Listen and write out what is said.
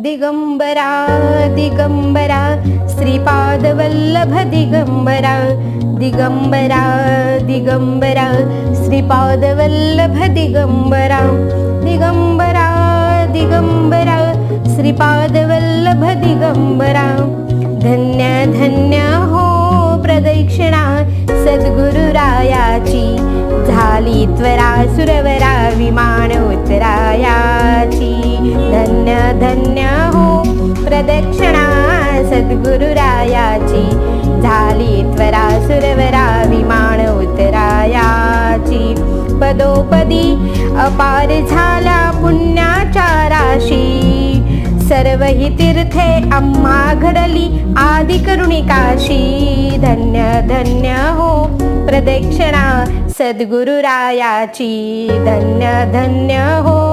दिगंबरा दिगंबरा श्रीपादवल्लभ दिगंबरा दिगंबरा दिगंबरा श्रीपादवल्लभ दिगंबरा दिगंबरा दिगंबरा श्रीपादवल्लभ दिगंबरा धन्य धन्य हो प्रदक्षिणा सद्गुरुरायाची झाली त्वरा सुरवरा विमान उतरायाची धन्य धन्य हो प्रदक्षिणा सद्गुरुरायाची झाली त्वरा सुरवरा विमान उतरायाची पदोपदी अपार झाला पुण्याच्या राशी सर्व ही तीर्थे आम्हा घडली आदि करुणी काशी धन्य धन्य हो प्रदक्षिणा सद्गुरुरायाची धन्य धन्य हो